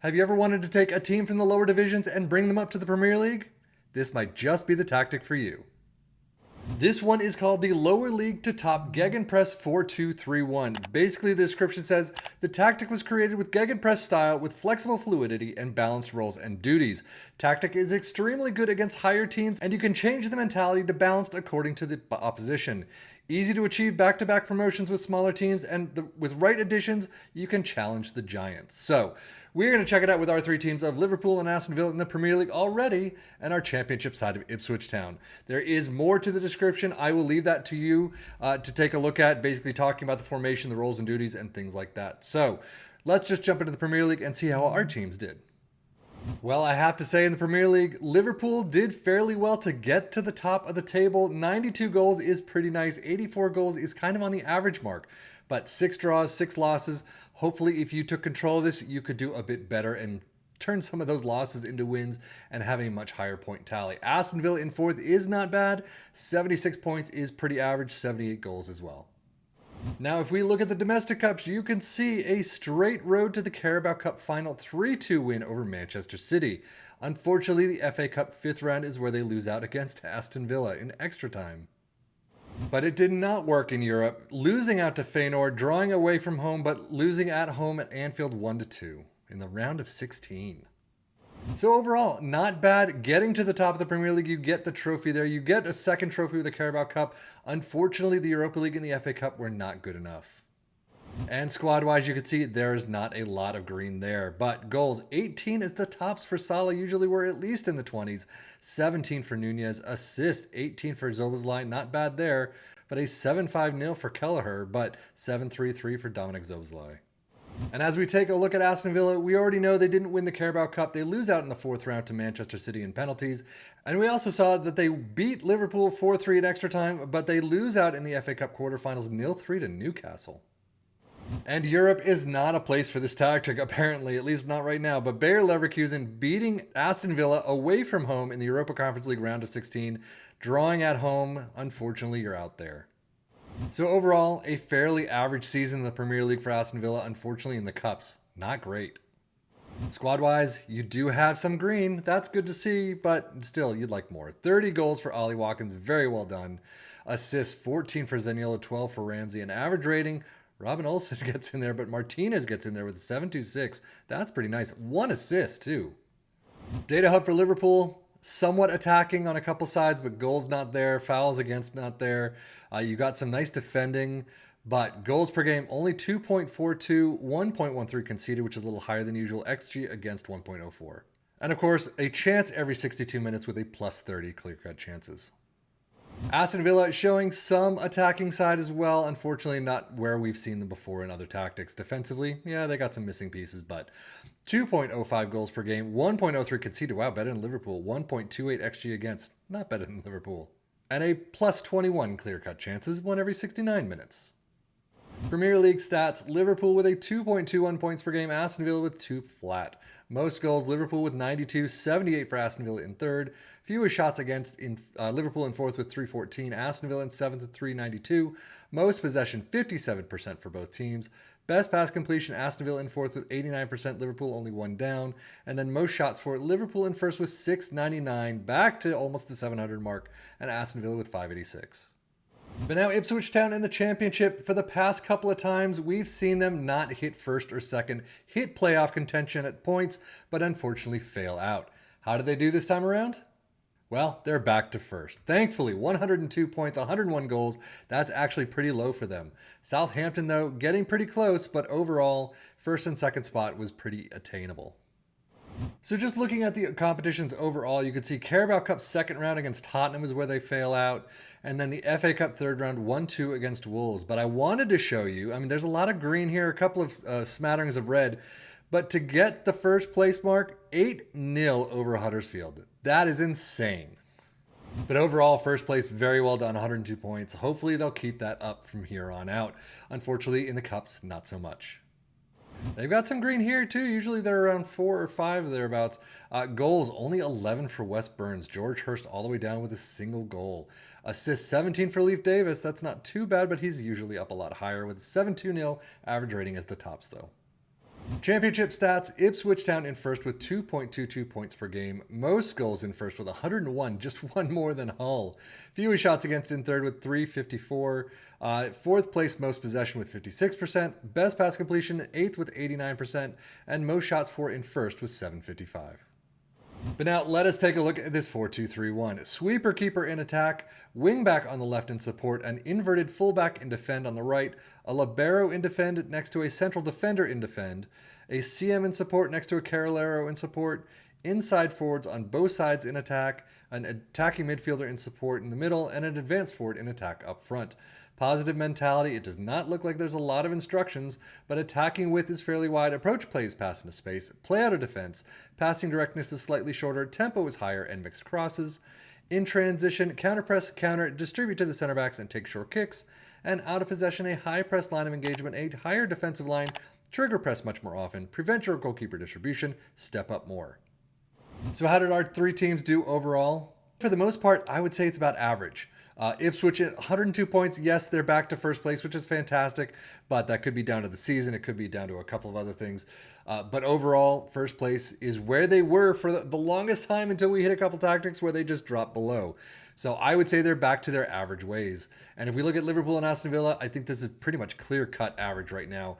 Have you ever wanted to take a team from the lower divisions and bring them up to the Premier League? This might just be the tactic for you. This one is called the Lower League to Top Gegenpress 4231. Basically, the description says the tactic was created with Gegenpress style with flexible fluidity and balanced roles and duties. Tactic is extremely good against higher teams, and you can change the mentality to balanced according to the opposition. Easy to achieve back-to-back promotions with smaller teams, and with right additions, you can challenge the giants. So, we're going to check it out with our three teams of Liverpool and Aston Villa in the Premier League already, and our championship side of Ipswich Town. There is more to the description. I will leave that to you to take a look at, basically talking about the formation, the roles and duties, and things like that. So, let's just jump into the Premier League and see how our teams did. Well, I have to say in the Premier League, Liverpool did fairly well to get to the top of the table. 92 goals is pretty nice. 84 goals is kind of on the average mark. But 6 draws, 6 losses. Hopefully, if you took control of this, you could do a bit better and turn some of those losses into wins and have a much higher point tally. Aston Villa in 4th is not bad. 76 points is pretty average. 78 goals as well. Now, if we look at the domestic cups, you can see a straight road to the Carabao Cup final 3-2 win over Manchester City. Unfortunately, the FA Cup 5th round is where they lose out against Aston Villa in extra time. But it did not work in Europe, losing out to Feyenoord, drawing away from home, but losing at home at Anfield 1-2 in the round of 16. So overall, not bad. Getting to the top of the Premier League, you get the trophy there. You get a second trophy with the Carabao Cup. Unfortunately, the Europa League and the FA Cup were not good enough. And squad-wise, you can see there's not a lot of green there. But goals, 18 is the tops for Salah. Usually we're at least in the 20s. 17 for Nunez. Assist, 18 for Szoboszlai. Not bad there. But a 7-5-0 for Kelleher, but 7-3-3 for Dominic Szoboszlai. And as we take a look at Aston Villa, we already know they didn't win the Carabao Cup. They lose out in the 4th round to Manchester City in penalties. And we also saw that they beat Liverpool 4-3 at extra time, but they lose out in the FA Cup quarterfinals 0-3 to Newcastle. And Europe is not a place for this tactic, apparently, at least not right now. But Bayer Leverkusen beating Aston Villa away from home in the Europa Conference League round of 16, drawing at home. Unfortunately, you're out there. So overall, a fairly average season in the Premier League for Aston Villa, unfortunately in the Cups. Not great. Squad-wise, you do have some green. That's good to see, but still, you'd like more. 30 goals for Ollie Watkins, very well done. Assists, 14 for Zaniolo, 12 for Ramsey. An average rating, Robin Olsen gets in there, but Martinez gets in there with a 7.26. That's pretty nice. 1 assist, too. Data hub for Liverpool. Somewhat attacking on a couple sides, but goals not there, fouls against not there. You got some nice defending, but goals per game only 2.42, 1.13 conceded, which is a little higher than usual. XG against 1.04. And of course, a chance every 62 minutes with a plus 30 clear-cut chances. Aston Villa showing some attacking side as well. Unfortunately, not where we've seen them before in other tactics. Defensively, yeah, they got some missing pieces, but 2.05 goals per game, 1.03 conceded. Wow, better than Liverpool. 1.28 XG against. Not better than Liverpool. And a plus 21 clear-cut chances, 1 every 69 minutes. Premier League stats, Liverpool with a 2.21 points per game, Aston Villa with 2 flat. Most goals, Liverpool with 92, 78 for Aston Villa in 3rd. Fewest shots against in Liverpool in 4th with 314, Aston Villa in 7th with 392. Most possession, 57% for both teams. Best pass completion, Aston Villa in 4th with 89%, Liverpool only 1 down. And then most shots for Liverpool in 1st with 699, back to almost the 700 mark, and Aston Villa with 586. But now Ipswich Town in the championship, for the past couple of times, we've seen them not hit 1st or 2nd, hit playoff contention at points, but unfortunately fail out. How did they do this time around? Well, they're back to 1st. Thankfully, 102 points, 101 goals. That's actually pretty low for them. Southampton, though, getting pretty close, but overall, 1st and 2nd spot was pretty attainable. So just looking at the competitions overall, you can see Carabao Cup 2nd round against Tottenham is where they fail out. And then the FA Cup 3rd round, 1-2 against Wolves. But I wanted to show you, there's a lot of green here, a couple of smatterings of red. But to get the 1st place mark, 8-0 over Huddersfield. That is insane. But overall, 1st place, very well done, 102 points. Hopefully they'll keep that up from here on out. Unfortunately, in the Cups, not so much. They've got some green here too. Usually they're around 4 or 5 thereabouts. Goals, only 11 for Wes Burns. George Hurst all the way down with a single goal. Assists, 17 for Leif Davis. That's not too bad, but he's usually up a lot higher with a 7-2-0 average rating as the tops though. Championship stats, Ipswich Town in first with 2.22 points per game. Most goals in first with 101, just one more than Hull. Fewest shots against in third with 354. Fourth place most possession with 56%. Best pass completion, eighth with 89%. And most shots for in first with 755. But now let us take a look at this 4-2-3-1. Sweeper keeper in attack, wingback on the left in support, an inverted fullback in defend on the right, a libero in defend next to a central defender in defend, a CM in support next to a carrilero in support, inside forwards on both sides in attack, an attacking midfielder in support in the middle, and an advanced forward in attack up front. Positive mentality, it does not look like there's a lot of instructions, but attacking width is fairly wide, approach plays pass into space, play out of defense, passing directness is slightly shorter, tempo is higher, and mixed crosses. In transition, counter press, counter, distribute to the center backs and take short kicks, and out of possession, a high press line of engagement, a higher defensive line, trigger press much more often, prevent your goalkeeper distribution, step up more. So how did our three teams do overall? For the most part, I would say it's about average. Ipswich at 102 points. Yes, they're back to first place, which is fantastic, but that could be down to the season. It could be down to a couple of other things. But overall, first place is where they were for the longest time until we hit a couple tactics where they just dropped below. So I would say they're back to their average ways. And if we look at Liverpool and Aston Villa, I think this is pretty much clear-cut average right now.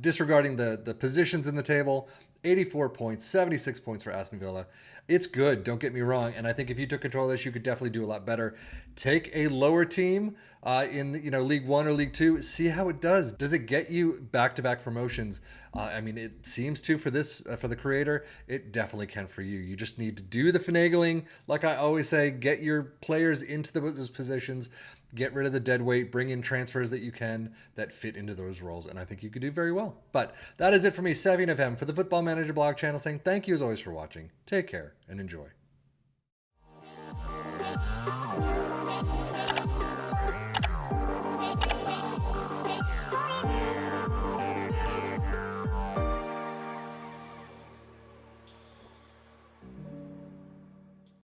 Disregarding the positions in the table, 84 points, 76 points for Aston Villa. It's good, don't get me wrong. And I think if you took control of this, you could definitely do a lot better. Take a lower team in League One or League Two, see how it does. Does it get you back-to-back promotions? I mean, it seems to for the creator. It definitely can for you. You just need to do the finagling. Like I always say, get your players into those positions. Get rid of the dead weight, bring in transfers that you can that fit into those roles, and I think you could do very well. But that is it for me, Savian FM, for the Football Manager blog channel, saying thank you as always for watching. Take care and enjoy.